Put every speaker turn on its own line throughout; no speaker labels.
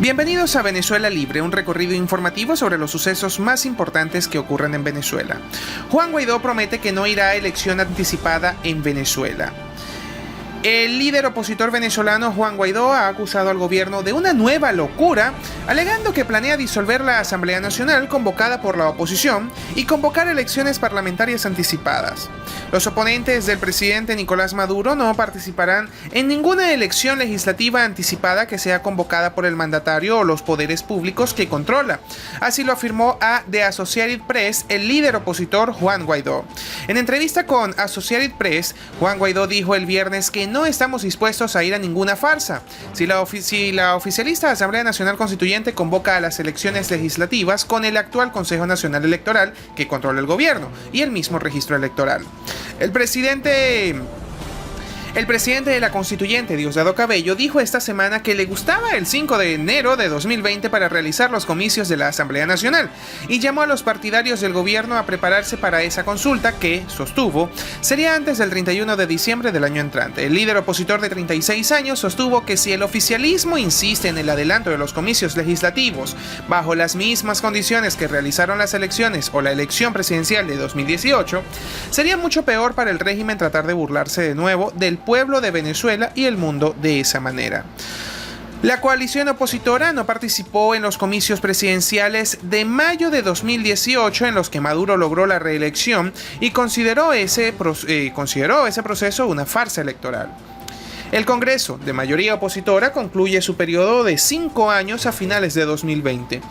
Bienvenidos a Venezuela Libre, un recorrido informativo sobre los sucesos más importantes que ocurren en Venezuela. Juan Guaidó promete que no irá a elección anticipada en Venezuela. El líder opositor venezolano Juan Guaidó ha acusado al gobierno de una nueva locura, alegando que planea disolver la Asamblea Nacional convocada por la oposición y convocar elecciones parlamentarias anticipadas. Los oponentes del presidente Nicolás Maduro no participarán en ninguna elección legislativa anticipada que sea convocada por el mandatario o los poderes públicos que controla. Así lo afirmó a The Associated Press el líder opositor Juan Guaidó. En entrevista con Associated Press, Juan Guaidó dijo el viernes que no estamos dispuestos a ir a ninguna farsa. Si la oficialista Asamblea Nacional Constituyente convoca a las elecciones legislativas con el actual Consejo Nacional Electoral que controla el gobierno y el mismo registro electoral. El presidente de la Constituyente, Diosdado Cabello, dijo esta semana que le gustaba el 5 de enero de 2020 para realizar los comicios de la Asamblea Nacional y llamó a los partidarios del gobierno a prepararse para esa consulta que, sostuvo, sería antes del 31 de diciembre del año entrante. El líder opositor de 36 años sostuvo que si el oficialismo insiste en el adelanto de los comicios legislativos bajo las mismas condiciones que realizaron las elecciones o la elección presidencial de 2018, sería mucho peor para el régimen tratar de burlarse de nuevo del pueblo de Venezuela y el mundo de esa manera. La coalición opositora no participó en los comicios presidenciales de mayo de 2018 en los que Maduro logró la reelección y consideró ese proceso una farsa electoral. El Congreso, de mayoría opositora, concluye su periodo de 5 años a finales de 2020.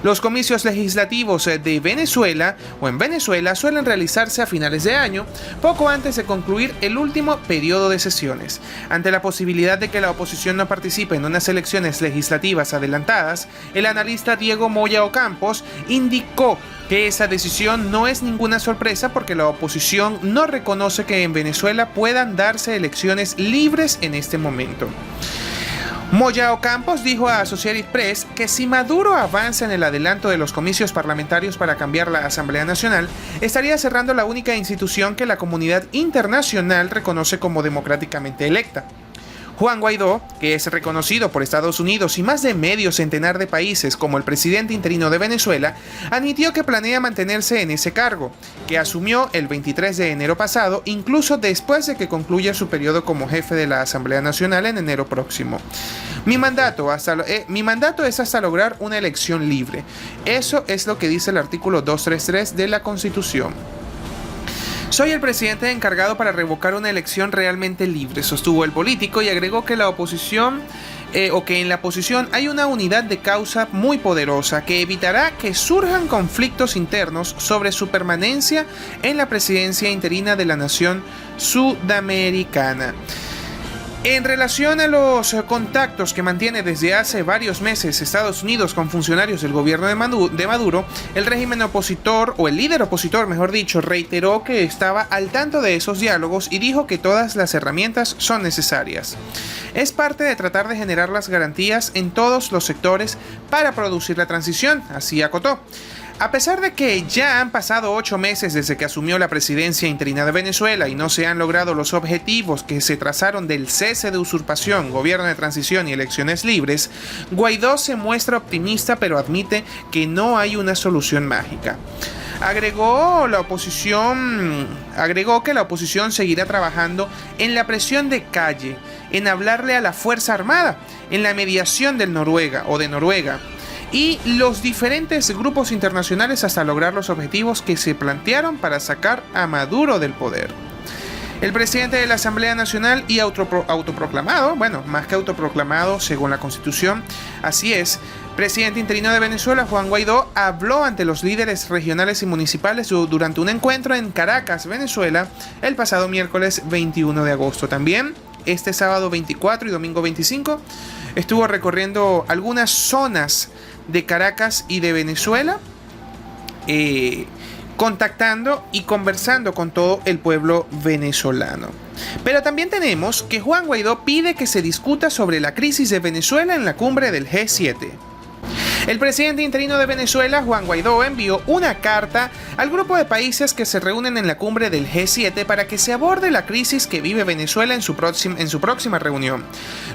Los comicios legislativos de Venezuela o en Venezuela suelen realizarse a finales de año, poco antes de concluir el último periodo de sesiones. Ante la posibilidad de que la oposición no participe en unas elecciones legislativas adelantadas, el analista Diego Moya Ocampos indicó que esa decisión no es ninguna sorpresa porque la oposición no reconoce que en Venezuela puedan darse elecciones libres en este momento. Moya Ocampos dijo a Associated Press que si Maduro avanza en el adelanto de los comicios parlamentarios para cambiar la Asamblea Nacional, estaría cerrando la única institución que la comunidad internacional reconoce como democráticamente electa. Juan Guaidó, que es reconocido por Estados Unidos y más de medio centenar de países como el presidente interino de Venezuela, admitió que planea mantenerse en ese cargo, que asumió el 23 de enero pasado, incluso después de que concluya su periodo como jefe de la Asamblea Nacional en enero próximo. Mi mandato es hasta lograr una elección libre. Eso es lo que dice el artículo 233 de la Constitución. Soy el presidente encargado para revocar una elección realmente libre, sostuvo el político y agregó que en la oposición hay una unidad de causa muy poderosa que evitará que surjan conflictos internos sobre su permanencia en la presidencia interina de la nación sudamericana. En relación a los contactos que mantiene desde hace varios meses Estados Unidos con funcionarios del gobierno de Maduro, el régimen opositor, o el líder opositor, mejor dicho, reiteró que estaba al tanto de esos diálogos y dijo que todas las herramientas son necesarias. Es parte de tratar de generar las garantías en todos los sectores para producir la transición, así acotó. A pesar de que ya han pasado 8 meses desde que asumió la presidencia interina de Venezuela y no se han logrado los objetivos que se trazaron del cese de usurpación, gobierno de transición y elecciones libres, Guaidó se muestra optimista pero admite que no hay una solución mágica. Agregó que la oposición seguirá trabajando en la presión de calle, en hablarle a la Fuerza Armada, en la mediación de Noruega y los diferentes grupos internacionales hasta lograr los objetivos que se plantearon para sacar a Maduro del poder. El presidente de la Asamblea Nacional y autoproclamado, más que autoproclamado según la Constitución, así es, presidente interino de Venezuela, Juan Guaidó, habló ante los líderes regionales y municipales durante un encuentro en Caracas, Venezuela, el pasado miércoles 21 de agosto. También, este sábado 24 y domingo 25, estuvo recorriendo algunas zonas de Caracas y de Venezuela, contactando y conversando con todo el pueblo venezolano. Pero también tenemos que Juan Guaidó pide que se discuta sobre la crisis de Venezuela en la cumbre del G7. El presidente interino de Venezuela, Juan Guaidó, envió una carta al grupo de países que se reúnen en la cumbre del G7 para que se aborde la crisis que vive Venezuela en su próxima reunión.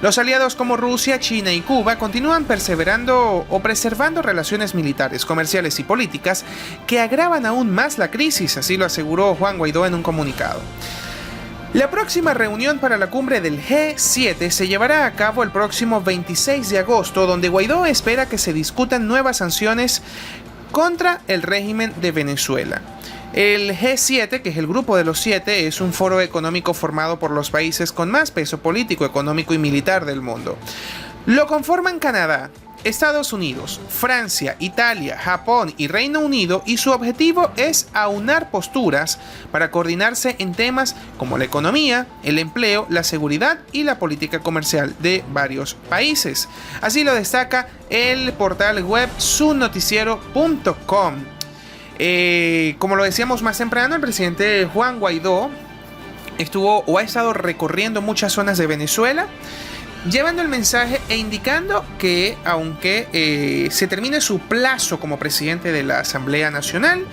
Los aliados como Rusia, China y Cuba continúan perseverando o preservando relaciones militares, comerciales y políticas que agravan aún más la crisis, así lo aseguró Juan Guaidó en un comunicado. La próxima reunión para la cumbre del G7 se llevará a cabo el próximo 26 de agosto, donde Guaidó espera que se discutan nuevas sanciones contra el régimen de Venezuela. El G7, que es el Grupo de los Siete, es un foro económico formado por los países con más peso político, económico y militar del mundo. Lo conforman Canadá, Estados Unidos, Francia, Italia, Japón y Reino Unido, y su objetivo es aunar posturas para coordinarse en temas como la economía, el empleo, la seguridad y la política comercial de varios países. Así lo destaca el portal web sunoticiero.com. Como lo decíamos más temprano, el presidente Juan Guaidó ha estado recorriendo muchas zonas de Venezuela, llevando el mensaje e indicando que aunque se termine su plazo como presidente de la Asamblea Nacional,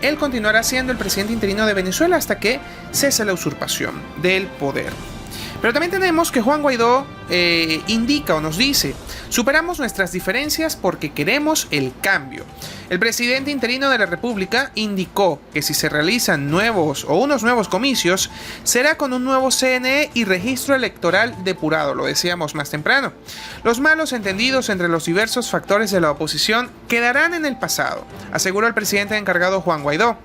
él continuará siendo el presidente interino de Venezuela hasta que cese la usurpación del poder. Pero también tenemos que Juan Guaidó indica o nos dice: superamos nuestras diferencias porque queremos el cambio. El presidente interino de la República indicó que si se realizan unos nuevos comicios, será con un nuevo CNE y registro electoral depurado, lo decíamos más temprano. Los malos entendidos entre los diversos factores de la oposición quedarán en el pasado, aseguró el presidente encargado Juan Guaidó.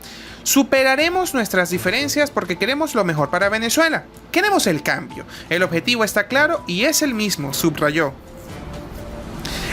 Superaremos nuestras diferencias porque queremos lo mejor para Venezuela. Queremos el cambio. El objetivo está claro y es el mismo, subrayó.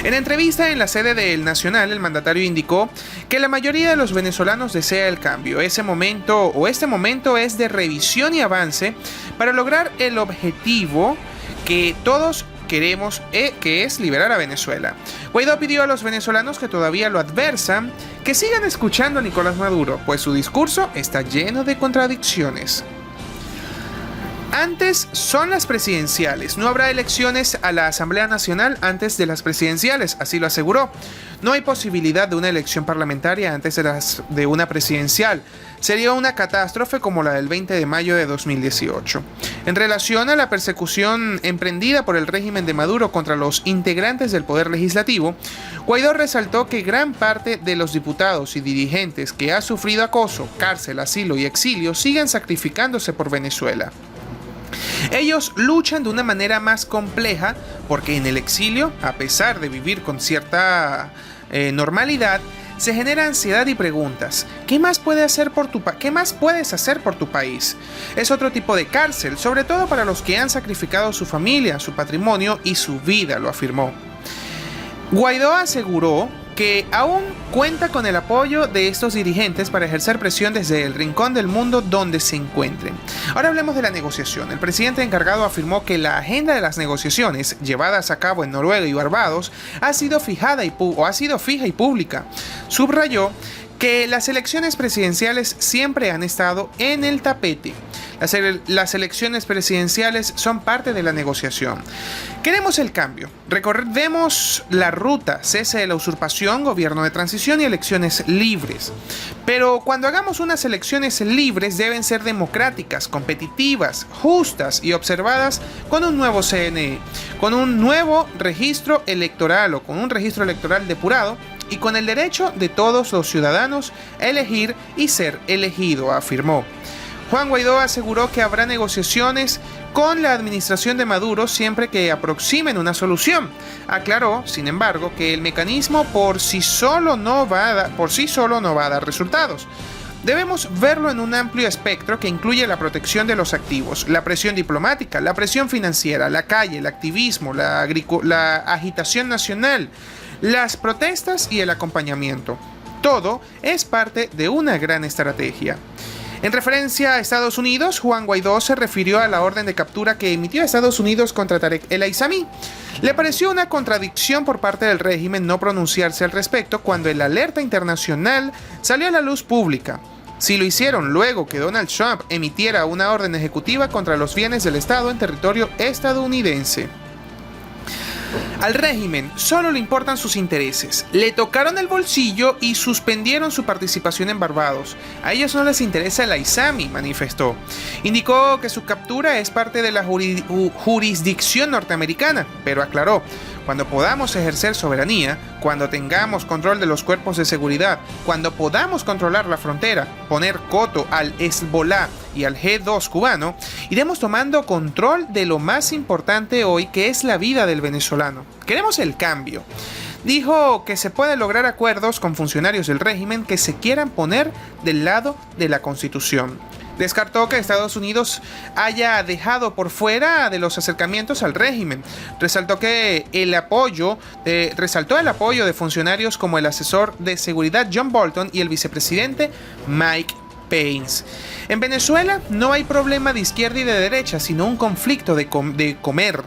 En entrevista en la sede del Nacional, el mandatario indicó que la mayoría de los venezolanos desea el cambio. Este momento es de revisión y avance para lograr el objetivo que todos queremos, que es liberar a Venezuela. Guaidó pidió a los venezolanos que todavía lo adversan que sigan escuchando a Nicolás Maduro, pues su discurso está lleno de contradicciones. Antes son las presidenciales. No habrá elecciones a la Asamblea Nacional antes de las presidenciales, así lo aseguró. No hay posibilidad de una elección parlamentaria antes de una presidencial. Sería una catástrofe como la del 20 de mayo de 2018. En relación a la persecución emprendida por el régimen de Maduro contra los integrantes del Poder Legislativo, Guaidó resaltó que gran parte de los diputados y dirigentes que ha sufrido acoso, cárcel, asilo y exilio siguen sacrificándose por Venezuela. Ellos luchan de una manera más compleja porque en el exilio, a pesar de vivir con cierta normalidad, se genera ansiedad y preguntas. ¿Qué más puedes hacer por tu país? Es otro tipo de cárcel, sobre todo para los que han sacrificado su familia, su patrimonio y su vida, lo afirmó. Guaidó aseguró que aún cuenta con el apoyo de estos dirigentes para ejercer presión desde el rincón del mundo donde se encuentren. Ahora hablemos de la negociación. El presidente encargado afirmó que la agenda de las negociaciones llevadas a cabo en Noruega y Barbados ha sido fija y pública. Subrayó que las elecciones presidenciales siempre han estado en el tapete. Las elecciones presidenciales son parte de la negociación. Queremos el cambio. Recordemos la ruta: cese de la usurpación, gobierno de transición y elecciones libres. Pero cuando hagamos unas elecciones libres deben ser democráticas, competitivas, justas y observadas con un nuevo CNE, con un nuevo registro electoral o con un registro electoral depurado y con el derecho de todos los ciudadanos a elegir y ser elegido, afirmó. Juan Guaidó aseguró que habrá negociaciones con la administración de Maduro siempre que aproximen una solución. Aclaró, sin embargo, que el mecanismo por sí solo no va a dar resultados. Debemos verlo en un amplio espectro que incluye la protección de los activos, la presión diplomática, la presión financiera, la calle, el activismo, la agitación nacional, las protestas y el acompañamiento. Todo es parte de una gran estrategia. En referencia a Estados Unidos, Juan Guaidó se refirió a la orden de captura que emitió Estados Unidos contra Tarek El Aissami. Le pareció una contradicción por parte del régimen no pronunciarse al respecto cuando el alerta internacional salió a la luz pública. Si lo hicieron luego que Donald Trump emitiera una orden ejecutiva contra los bienes del Estado en territorio estadounidense. Al régimen solo le importan sus intereses. Le tocaron el bolsillo y suspendieron su participación en Barbados. A ellos no les interesa el Aizami, manifestó. Indicó que su captura es parte de la jurisdicción norteamericana, pero aclaró: cuando podamos ejercer soberanía, cuando tengamos control de los cuerpos de seguridad, cuando podamos controlar la frontera, poner coto al Hezbollah y al G2 cubano, iremos tomando control de lo más importante hoy, que es la vida del venezolano. Queremos el cambio. Dijo que se pueden lograr acuerdos con funcionarios del régimen que se quieran poner del lado de la Constitución. Descartó que Estados Unidos haya dejado por fuera de los acercamientos al régimen. Resaltó el apoyo de funcionarios como el asesor de seguridad John Bolton y el vicepresidente Mike Pence. En Venezuela no hay problema de izquierda y de derecha, sino un conflicto de comer.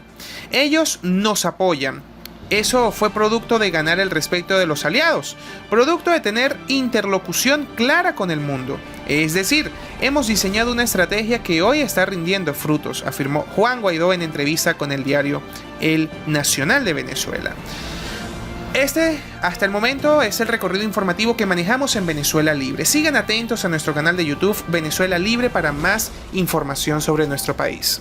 Ellos nos apoyan. Eso fue producto de ganar el respeto de los aliados, producto de tener interlocución clara con el mundo. Es decir, hemos diseñado una estrategia que hoy está rindiendo frutos, afirmó Juan Guaidó en entrevista con el diario El Nacional de Venezuela. Hasta el momento, es el recorrido informativo que manejamos en Venezuela Libre. Sigan atentos a nuestro canal de YouTube Venezuela Libre para más información sobre nuestro país.